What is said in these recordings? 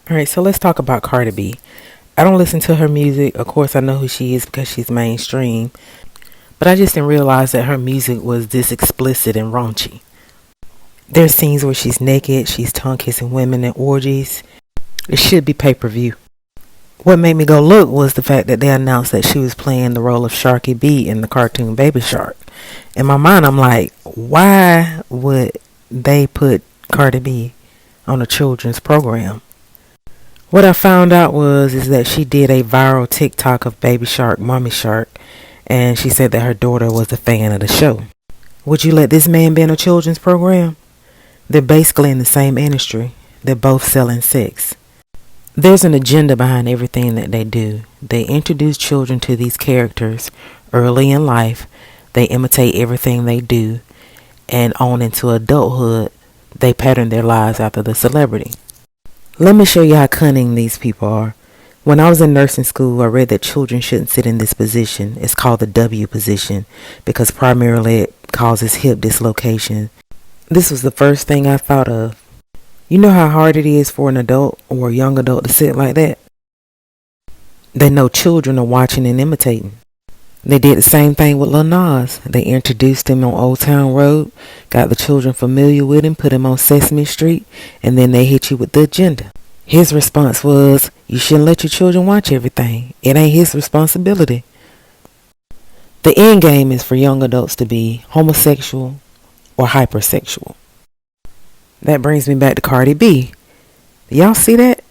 Alright, so let's talk about Cardi B. I don't listen to her music. Of course, I know who she is because she's mainstream. But I just didn't realize that her music was this explicit and raunchy. There's scenes where she's naked, she's tongue kissing women in orgies. It should be pay-per-view. What made me go look was the fact that they announced that she was playing the role of Sharky B in the cartoon Baby Shark. In my mind, I'm like, why would they put Cardi B on a children's program? What I found out is that she did a viral TikTok of Baby Shark, Mommy Shark, and she said that her daughter was a fan of the show. Would you let this man be in a children's program? They're basically in the same industry. They're both selling sex. There's an agenda behind everything that they do. They introduce children to these characters early in life. They imitate everything they do, and on into adulthood, they pattern their lives after the celebrity. Let me show you how cunning these people are. When I was in nursing school, I read that children shouldn't sit in this position. It's called the W position because primarily it causes hip dislocation. This was the first thing I thought of. You know how hard it is for an adult or a young adult to sit like that? They know children are watching and imitating. They did the same thing with Lil Nas. They introduced him on Old Town Road, got the children familiar with him, put him on Sesame Street, and then they hit you with the agenda. His response was, you shouldn't let your children watch everything. It ain't his responsibility. The end game is for young adults to be homosexual or hypersexual. That brings me back to Cardi B. Y'all see that?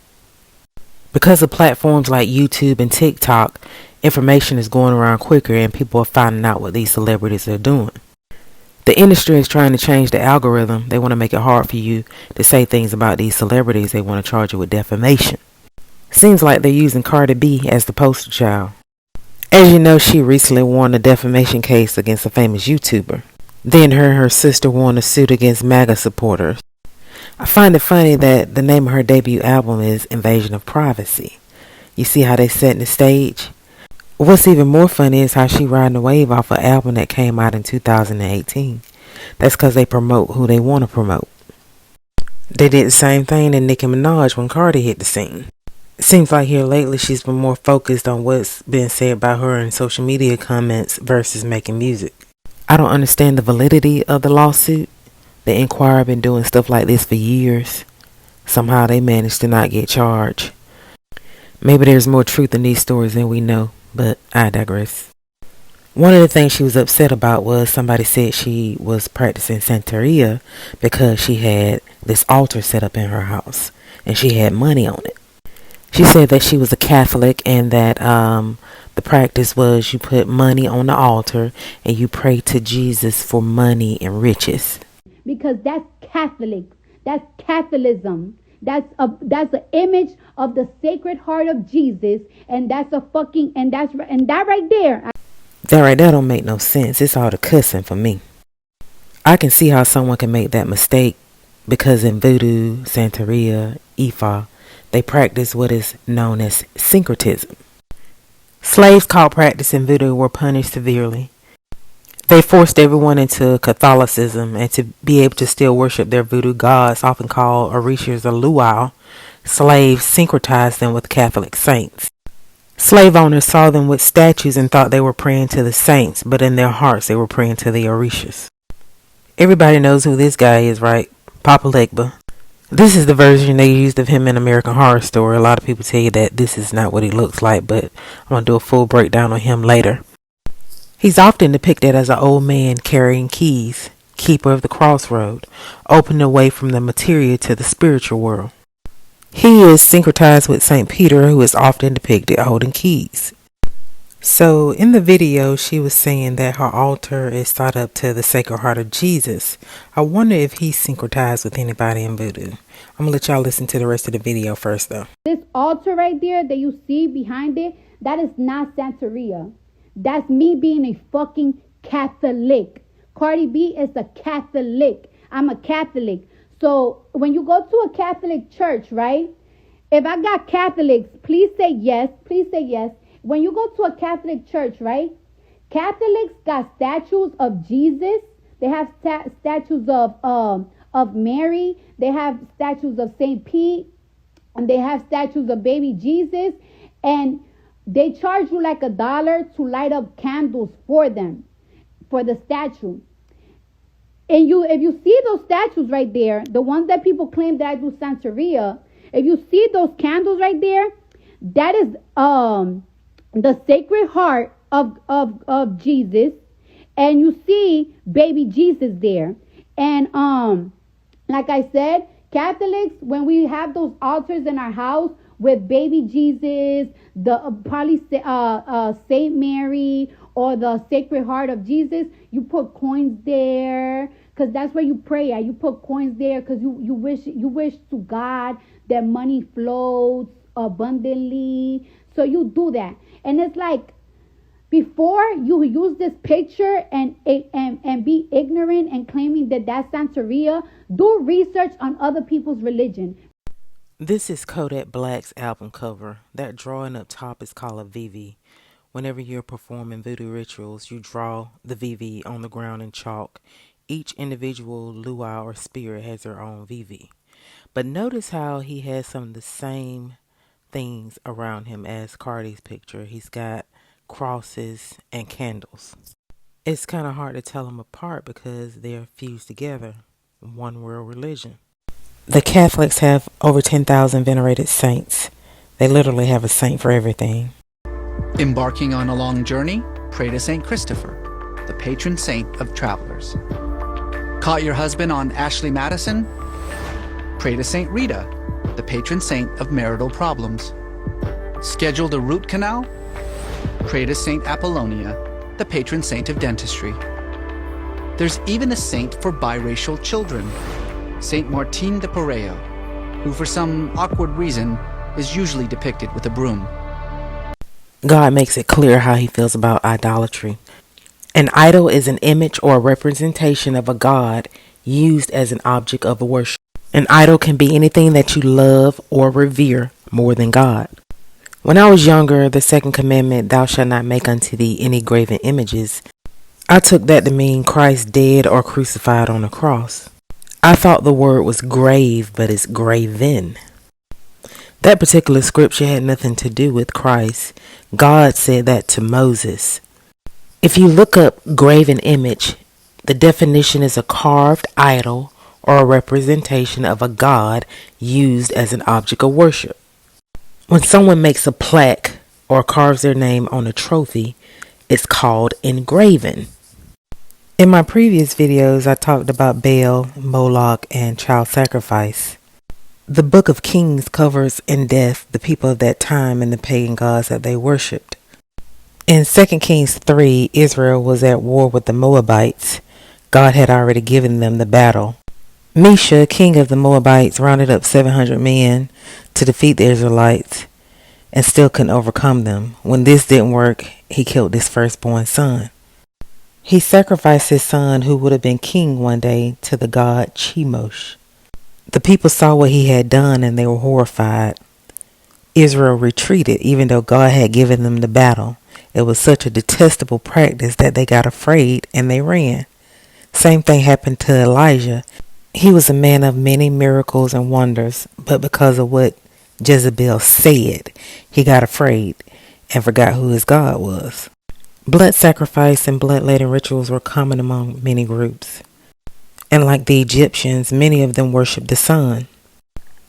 Because of platforms like YouTube and TikTok, information is going around quicker and people are finding out what these celebrities are doing. The industry is trying to change the algorithm. They want to make it hard for you to say things about these celebrities. They want to charge you with defamation. Seems like they're using Cardi B as the poster child. As you know, she recently won a defamation case against a famous YouTuber. Then her and her sister won a suit against MAGA supporters. I find it funny that the name of her debut album is Invasion of Privacy. You see how they set the stage? What's even more funny is how she riding the wave off an album that came out in 2018. That's because they promote who they want to promote. They did the same thing to Nicki Minaj when Cardi hit the scene. It seems like here lately she's been more focused on what's been said about her in social media comments versus making music. I don't understand the validity of the lawsuit. The Inquirer been doing stuff like this for years. Somehow they managed to not get charged. Maybe there's more truth in these stories than we know, but I digress. One of the things she was upset about was somebody said she was practicing Santeria because she had this altar set up in her house and she had money on it. She said that she was a Catholic and that the practice was you put money on the altar and you pray to Jesus for money and riches. Because that's Catholic. That's Catholicism. That's an image of the Sacred Heart of Jesus, and that's that right there. That right there don't make no sense. It's all the cussing for me. I can see how someone can make that mistake because in voodoo, Santeria, Ifa, they practice what is known as syncretism. Slaves caught practicing voodoo were punished severely. They forced everyone into Catholicism, and to be able to still worship their voodoo gods, often called Orishas or Luau, slaves syncretized them with Catholic saints. Slave owners saw them with statues and thought they were praying to the saints, but in their hearts they were praying to the Orishas. Everybody knows who this guy is, right? Papa Legba. This is the version they used of him in American Horror Story. A lot of people tell you that this is not what he looks like, but I'm going to do a full breakdown on him later. He's often depicted as an old man carrying keys, keeper of the crossroad, opening the way from the material to the spiritual world. He is syncretized with St. Peter, who is often depicted holding keys. So in the video, she was saying that her altar is set up to the Sacred Heart of Jesus. I wonder if he's syncretized with anybody in voodoo. I'm going to let y'all listen to the rest of the video first, though. This altar right there that you see behind it, that is not Santeria. That's me being a fucking Catholic. Cardi B is a Catholic. I'm a Catholic. So when you go to a Catholic church, right? If I got Catholics, please say yes. Please say yes. When you go to a Catholic church, right? Catholics got statues of Jesus. They have statues of Mary. They have statues of St. Pete. and they have statues of baby Jesus, and they charge you like $1 to light up candles for them, for the statue. And if you see those statues right there, the ones that people claim that I do Santeria, if you see those candles right there, that is the Sacred Heart of Jesus, and you see baby Jesus there. And like I said, Catholics, when we have those altars in our house with baby Jesus, the probably Saint Mary or the Sacred Heart of Jesus, you put coins there because that's where you pray at. You put coins there because you wish to God that money flows abundantly. So you do that, and it's like, before you use this picture and be ignorant and claiming that that's Santeria, do research on other people's religion. This is Kodak Black's album cover. That drawing up top is called a VV. Whenever you're performing voodoo rituals, you draw the VV on the ground in chalk. Each individual luau or spirit has their own VV. But notice how he has some of the same things around him as Cardi's picture. He's got crosses and candles. It's kind of hard to tell them apart because they're fused together, one world religion. The Catholics have over 10,000 venerated saints. They literally have a saint for everything. Embarking on a long journey? Pray to St. Christopher, the patron saint of travelers. Caught your husband on Ashley Madison? Pray to St. Rita, the patron saint of marital problems. Scheduled a root canal? Pray to St. Apollonia, the patron saint of dentistry. There's even a saint for biracial children, St. Martin de Porreo, who for some awkward reason is usually depicted with a broom. God makes it clear how he feels about idolatry. An idol is an image or a representation of a god used as an object of worship. An idol can be anything that you love or revere more than God. When I was younger, the second commandment, thou shalt not make unto thee any graven images, I took that to mean Christ dead or crucified on a cross. I thought the word was grave, but it's graven. That particular scripture had nothing to do with Christ. God said that to Moses. If you look up graven image, the definition is a carved idol or a representation of a god used as an object of worship. When someone makes a plaque or carves their name on a trophy, it's called engraven. In my previous videos, I talked about Baal, Moloch, and child sacrifice. The Book of Kings covers in depth the people of that time and the pagan gods that they worshipped. In 2 Kings 3, Israel was at war with the Moabites. God had already given them the battle. Mesha, king of the Moabites, rounded up 700 men to defeat the Israelites and still couldn't overcome them. When this didn't work, he killed his firstborn son. He sacrificed his son, who would have been king one day, to the god Chemosh. The people saw what he had done and they were horrified. Israel retreated even though God had given them the battle. It was such a detestable practice that they got afraid and they ran. Same thing happened to Elijah. He was a man of many miracles and wonders, but because of what Jezebel said, he got afraid and forgot who his God was. Blood sacrifice and blood-laden rituals were common among many groups. And like the Egyptians, many of them worshiped the sun.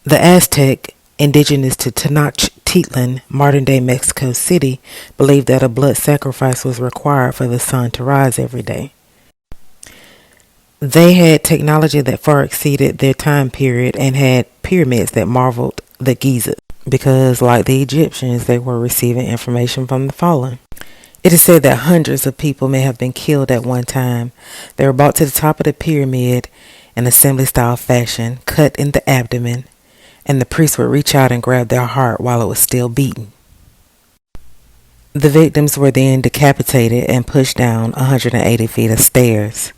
The Aztec, indigenous to Tenochtitlan, modern-day Mexico City, believed that a blood sacrifice was required for the sun to rise every day. They had technology that far exceeded their time period and had pyramids that marveled the Giza, because like the Egyptians, they were receiving information from the fallen. It is said that hundreds of people may have been killed at one time. They were brought to the top of the pyramid in assembly-style fashion, cut in the abdomen, and the priest would reach out and grab their heart while it was still beating. The victims were then decapitated and pushed down 180 feet of stairs.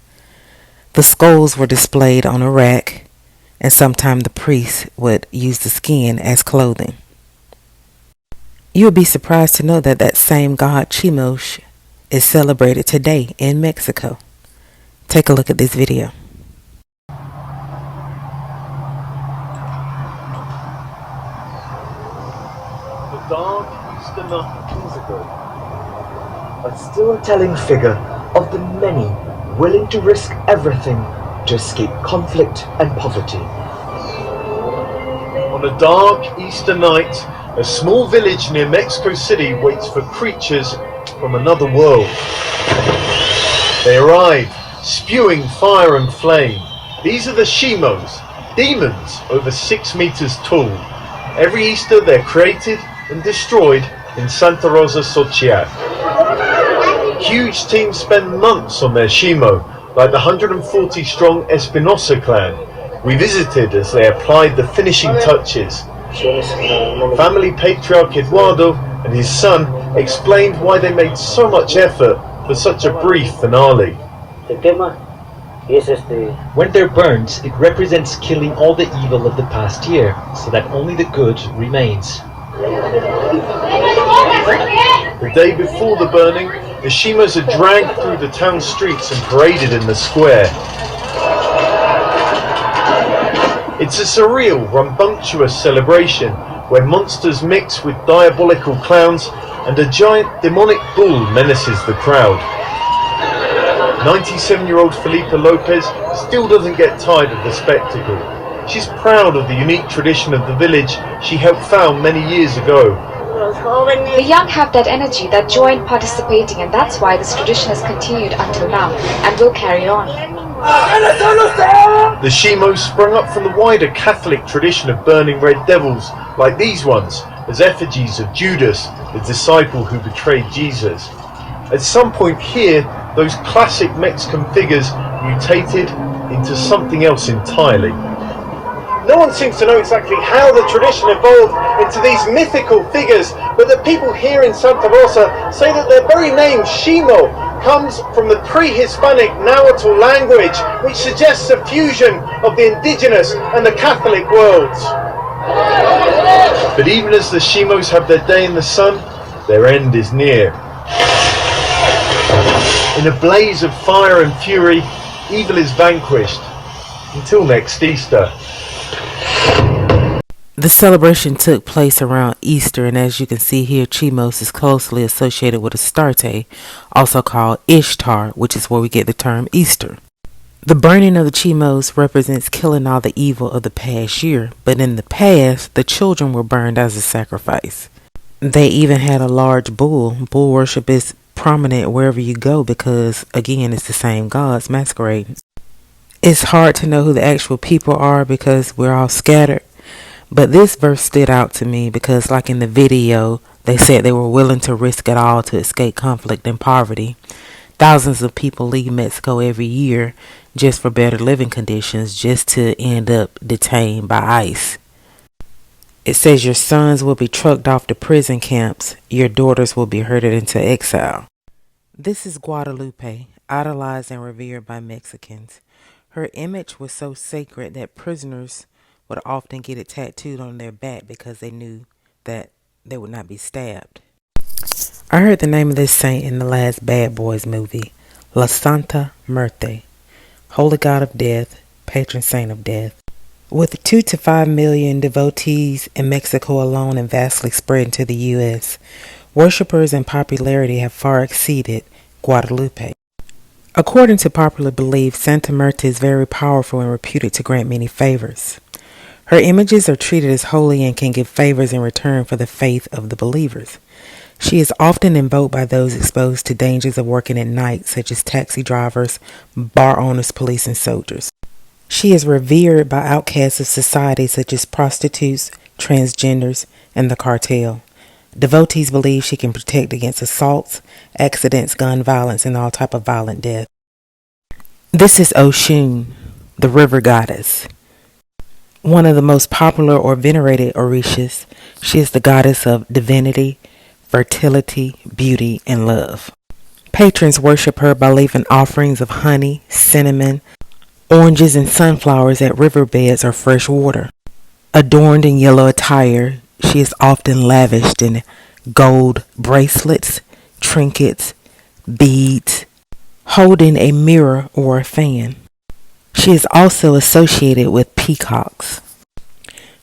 The skulls were displayed on a rack, and sometimes the priest would use the skin as clothing. You would be surprised to know that that same god Chemosh is celebrated today in Mexico. Take a look at this video. dark Easter night years ago, a storytelling figure of the many willing to risk everything to escape conflict and poverty. on a dark Easter night, a small village near Mexico City waits for creatures from another world. They arrive, spewing fire and flame. These are the Shimos, demons over 6 meters tall. Every Easter they're created and destroyed in Santa Rosa, Xochitl. Huge teams spend months on their Shimo, like the 140-strong Espinosa clan. We visited as they applied the finishing touches. Family patriarch Eduardo and his son explained why they made so much effort for such a brief finale. When they're burned, it represents killing all the evil of the past year, so that only the good remains. The day before the burning, the Shimos are dragged through the town streets and paraded in the square. It's a surreal, rambunctious celebration where monsters mix with diabolical clowns and a giant demonic bull menaces the crowd. 97-year-old Felipa Lopez still doesn't get tired of the spectacle. She's proud of the unique tradition of the village she helped found many years ago. The young have that energy, that joy in participating, and that's why this tradition has continued until now and will carry on. The Shimos sprung up from the wider Catholic tradition of burning red devils, like these ones, as effigies of Judas, the disciple who betrayed Jesus. At some point here, those classic Mexican figures mutated into something else entirely. No one seems to know exactly how the tradition evolved into these mythical figures, but the people here in Santa Rosa say that their very name, Shimo, comes from the pre-Hispanic Nahuatl language, which suggests a fusion of the indigenous and the Catholic worlds. But even as the Shimos have their day in the sun, their end is near. In a blaze of fire and fury, evil is vanquished. Until next Easter. The celebration took place around Easter, and as you can see here, Chimos is closely associated with Astarte, also called Ishtar, which is where we get the term Easter. The burning of the Chimos represents killing all the evil of the past year, but in the past, the children were burned as a sacrifice. They even had a large bull. Bull worship is prominent wherever you go because, again, it's the same gods masquerading. It's hard to know who the actual people are because we're all scattered. But this verse stood out to me because, like in the video, they said they were willing to risk it all to escape conflict and poverty. Thousands of people leave Mexico every year just for better living conditions, just to end up detained by ICE. It says your sons will be trucked off to prison camps, your daughters will be herded into exile. This is Guadalupe, idolized and revered by Mexicans. Her image was so sacred that prisoners would often get it tattooed on their back because they knew that they would not be stabbed. I heard the name of this saint in the last Bad Boys movie, La Santa Muerte, Holy God of Death, Patron Saint of Death. With 2 to 5 million devotees in Mexico alone and vastly spread into the U.S., worshippers in popularity have far exceeded Guadalupe. According to popular belief, Santa Muerte is very powerful and reputed to grant many favors. Her images are treated as holy and can give favors in return for the faith of the believers. She is often invoked by those exposed to dangers of working at night, such as taxi drivers, bar owners, police, and soldiers. She is revered by outcasts of society such as prostitutes, transgenders, and the cartel. Devotees believe she can protect against assaults, accidents, gun violence, and all type of violent death. This is Oshun, the river goddess. One of the most popular or venerated orishas, she is the goddess of divinity, fertility, beauty, and love. Patrons worship her by leaving offerings of honey, cinnamon, oranges, and sunflowers at riverbeds or fresh water. Adorned in yellow attire, she is often lavished in gold bracelets, trinkets, beads, holding a mirror or a fan. She is also associated with peacocks.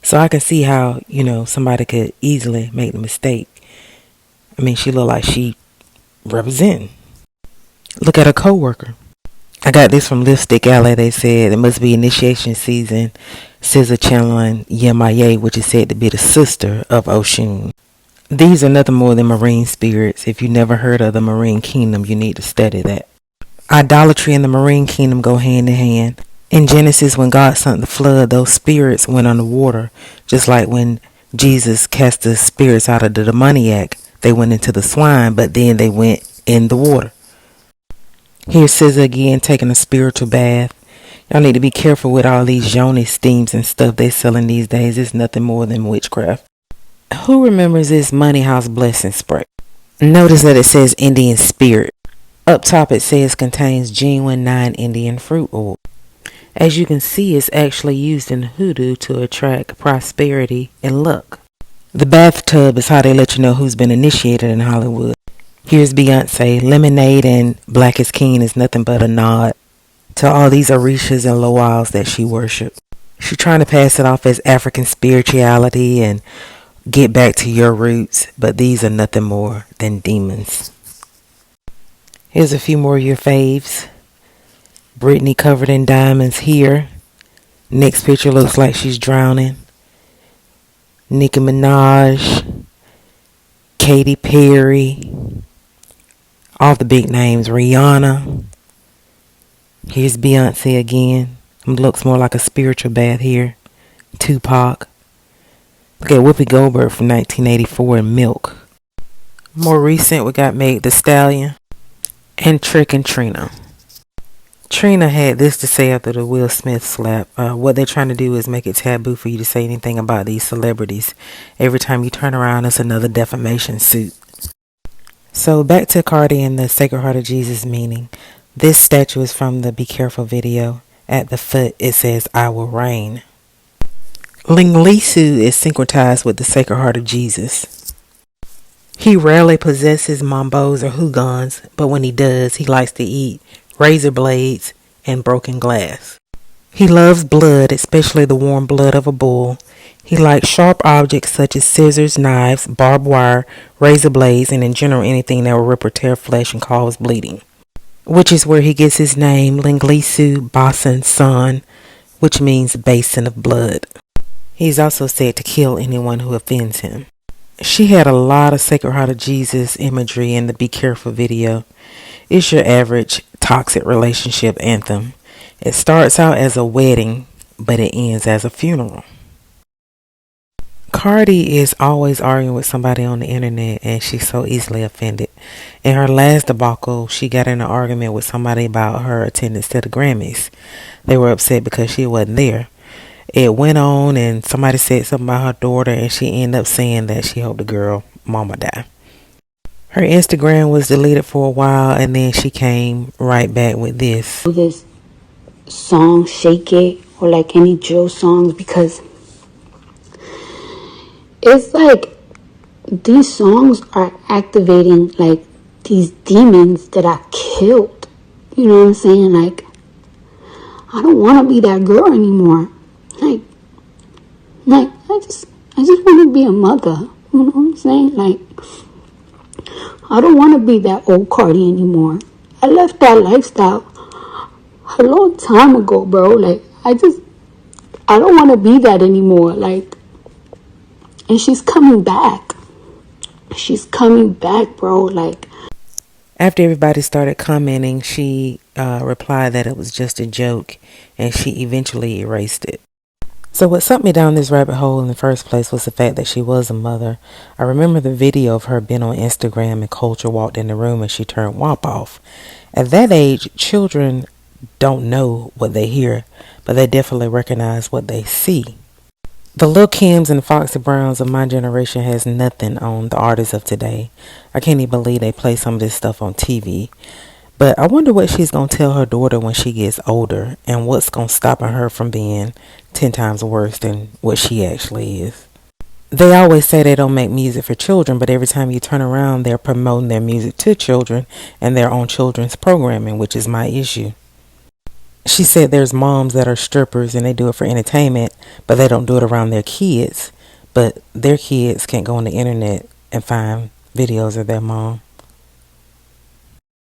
So I can see how, somebody could easily make the mistake. I mean, she look like she representing. Look at her coworker. I got this from Lipstick Alley. They said it must be initiation season. SZA channeling Yemaye, which is said to be the sister of Oshun. These are nothing more than marine spirits. If you never heard of the marine kingdom, you need to study that. Idolatry and the marine kingdom go hand in hand. In Genesis, when God sent the flood, those spirits went underwater, just like when Jesus cast the spirits out of the demoniac. They went into the swine, but then they went in the water. Here's SZA again taking a spiritual bath. Y'all need to be careful with all these yoni steams and stuff they selling these days. It's nothing more than witchcraft. Who remembers this Money House blessing spray? Notice that it says Indian spirit. Up top it says contains genuine 9 Indian fruit oil. As you can see, it's actually used in hoodoo to attract prosperity and luck. The bathtub is how they let you know who's been initiated in Hollywood. Here's Beyonce. Lemonade and Black is King is nothing but a nod to all these Orishas and Loals that she worshipped. She's trying to pass it off as African spirituality and get back to your roots, but these are nothing more than demons. Here's a few more of your faves. Britney covered in diamonds here. Next picture looks like she's drowning. Nicki Minaj, Katy Perry, all the big names. Rihanna. Here's Beyonce again. Looks more like a spiritual bath here. Tupac. Look at Whoopi Goldberg from 1984 in Milk. More recent, we got Meg Thee Stallion and Trick and Trina. Trina had this to say after the Will Smith slap. What they're trying to do is make it taboo for you to say anything about these celebrities. Every time you turn around, it's another defamation suit. So back to Cardi and the Sacred Heart of Jesus meaning. This statue is from the Be Careful video. At the foot, it says, I will reign. Ling Lisu is syncretized with the Sacred Heart of Jesus. He rarely possesses mambos or hugans, but when he does, he likes to eat razor blades and broken glass. He loves blood, especially the warm blood of a bull. He likes sharp objects such as scissors, knives, barbed wire, razor blades, and in general anything that will rip or tear flesh and cause bleeding. Which is where he gets his name, Linglisu Basin San, which means basin of blood. He's also said to kill anyone who offends him. She had a lot of Sacred Heart of Jesus imagery in the Be Careful video. It's your average toxic relationship anthem. It starts out as a wedding, but it ends as a funeral. Cardi is always arguing with somebody on the internet, and she's so easily offended. In her last debacle, she got in an argument with somebody about her attendance to the Grammys. They were upset because she wasn't there. It went on, and somebody said something about her daughter, and she ended up saying that she hoped the girl mama die. Her Instagram was deleted for a while, and then she came right back with this. This song, Shake It, or like any drill songs, because it's like these songs are activating like these demons that I killed. You know what I'm saying? Like, I don't want to be that girl anymore. Like I just want to be a mother. You know what I'm saying? Like, I don't want to be that old Cardi anymore. I left that lifestyle a long time ago, bro. Like, I don't want to be that anymore. Like, and she's coming back. She's coming back, bro. Like, after everybody started commenting, she replied that it was just a joke, and she eventually erased it. So what sent me down this rabbit hole in the first place was the fact that she was a mother. I remember the video of her being on Instagram and Culture walked in the room and she turned WAP off. At that age, children don't know what they hear, but they definitely recognize what they see. The Lil Kims and Foxy Browns of my generation has nothing on the artists of today. I can't even believe they play some of this stuff on TV. But I wonder what she's going to tell her daughter when she gets older and what's going to stop her from being 10 times worse than what she actually is. They always say they don't make music for children, but every time you turn around, they're promoting their music to children and their own children's programming, which is my issue. She said there's moms that are strippers and they do it for entertainment, but they don't do it around their kids. But their kids can't go on the internet and find videos of their mom.